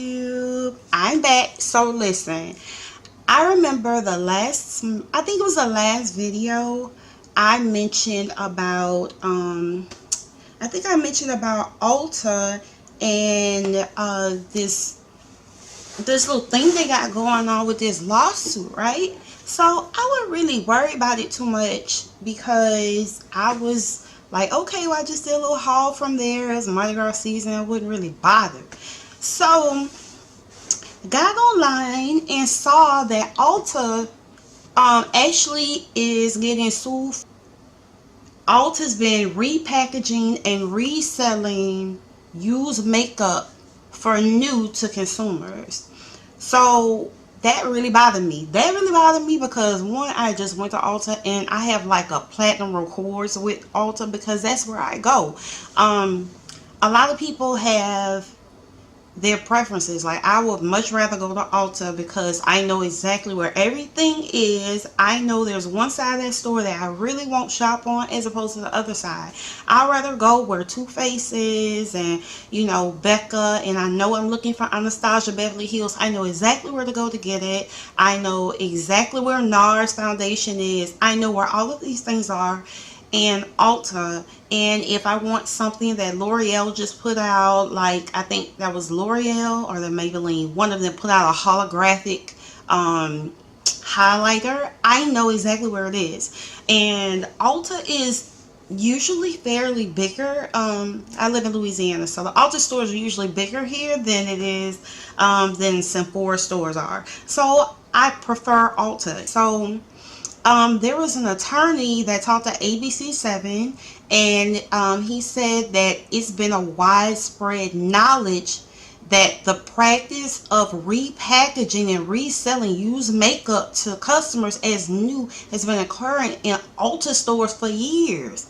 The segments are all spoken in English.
YouTube, I'm back. So listen, I remember the last, I think it was the last video I mentioned about I think I mentioned about Ulta and this little thing they got going on with this lawsuit, right? So I wasn't really worried about it too much because I was like, okay, well, I just did a little haul from there. It's Mardi Gras season. I wouldn't really bother. So got online and saw that Ulta actually is getting sued. Ulta's been repackaging and reselling used makeup for new to consumers. So that really bothered me. That really bothered me because one, I just went to Ulta and I have like a platinum records with Ulta because that's where I go. A lot of people have their preferences. Like, I would much rather go to Ulta because I know exactly where everything is. I know there's one side of that store that I really won't shop on as opposed to the other side. I'd rather go where Too Faced is and, you know, Becca, and I know I'm looking for Anastasia Beverly Hills. I know exactly where to go to get it. I know exactly where NARS foundation is. I know where all of these things are in Ulta. And if I want something that L'Oreal just put out, like I think that was L'Oreal or the Maybelline, one of them put out a holographic highlighter, I know exactly where it is. And Ulta is usually fairly bigger. I live in Louisiana, so the Ulta stores are usually bigger here than it is than Sephora stores are. So I prefer Ulta. So there was an attorney that talked to ABC7, and he said that it's been a widespread knowledge that the practice of repackaging and reselling used makeup to customers as new has been occurring in Ulta stores for years.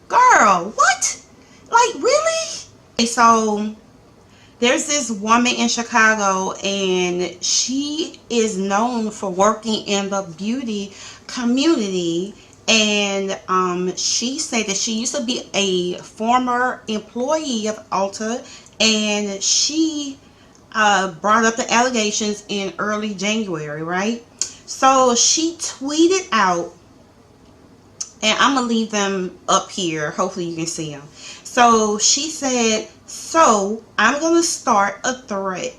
Girl, what? Like, really? So there's this woman in Chicago, and she is known for working in the beauty community. And she said that she used to be a former employee of Ulta, and she brought up the allegations in early January, right? So she tweeted out, and I'm going to leave them up here. Hopefully you can see them. So she said, so I'm going to start a thread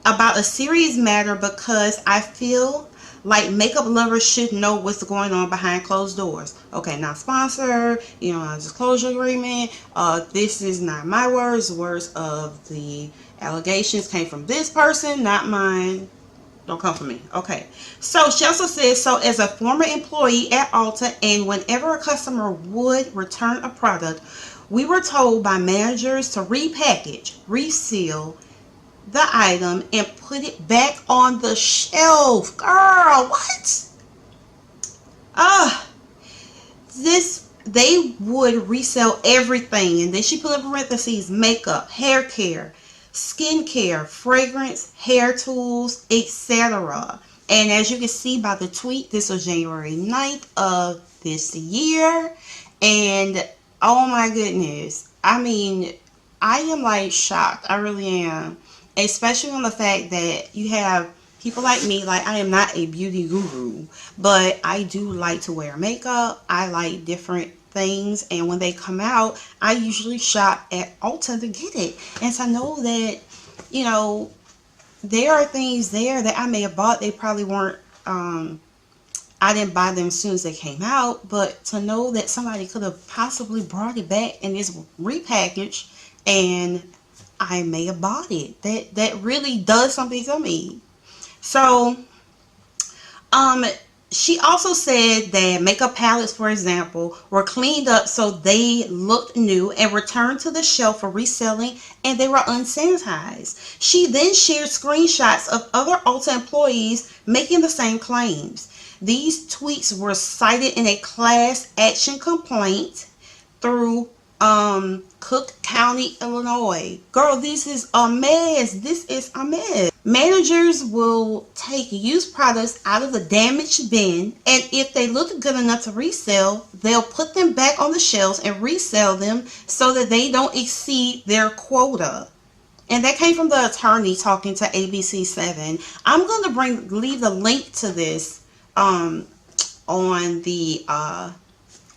about a serious matter because I feel like makeup lovers should know what's going on behind closed doors. Okay, not sponsored, you know, disclosure agreement. This is not my words. The words of the allegations came from this person, not mine. Don't come for me. Okay. So she also says, so as a former employee at Ulta, and whenever a customer would return a product, we were told by managers to repackage, reseal the item, and put it back on the shelf. Girl, what? They would resell everything. And then she put in parentheses, makeup, hair care, skincare, fragrance, hair tools, etc. And as you can see by the tweet, this was January 9th of this year. And oh my goodness, I mean, I am like shocked. I really am. Especially on the fact that you have people like me. Like, I am not a beauty guru, but I do like to wear makeup. I like different things, and when they come out, I usually shop at Ulta to get it. And so I know that, you know, there are things there that I may have bought. They probably weren't, I didn't buy them as soon as they came out, but to know that somebody could have possibly brought it back and it's repackaged and I may have bought it. That really does something to me. So, she also said that makeup palettes, for example, were cleaned up so they looked new and returned to the shelf for reselling, and they were unsanitized. She then shared screenshots of other Ulta employees making the same claims. These tweets were cited in a class action complaint through Cook County, Illinois. Girl, this is a mess. This is a mess. Managers will take used products out of the damaged bin, and if they look good enough to resell, they'll put them back on the shelves and resell them so that they don't exceed their quota. And that came from the attorney talking to ABC7. I'm going to leave the link to this on the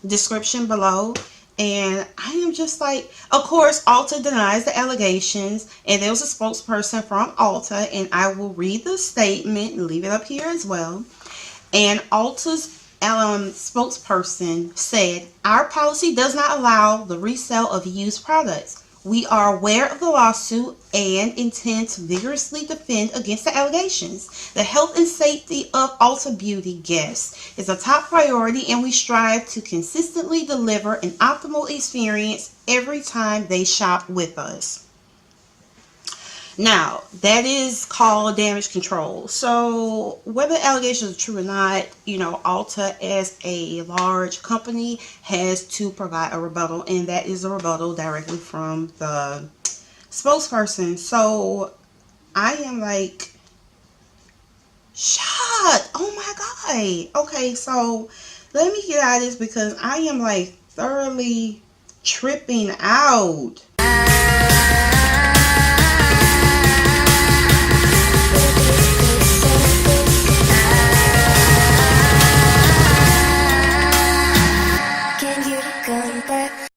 description below. And I am just like, of course, Ulta denies the allegations, and there was a spokesperson from Ulta, and I will read the statement and leave it up here as well. And Ulta's spokesperson said, "Our policy does not allow the resale of used products. We are aware of the lawsuit and intend to vigorously defend against the allegations. The health and safety of Ulta Beauty guests is a top priority, and we strive to consistently deliver an optimal experience every time they shop with us." Now, that is called damage control. So, whether allegations are true or not, Ulta as a large company has to provide a rebuttal, and that is a rebuttal directly from the spokesperson. So, I am like shocked. Oh my God. Okay, so let me get out of this because I am like thoroughly tripping out.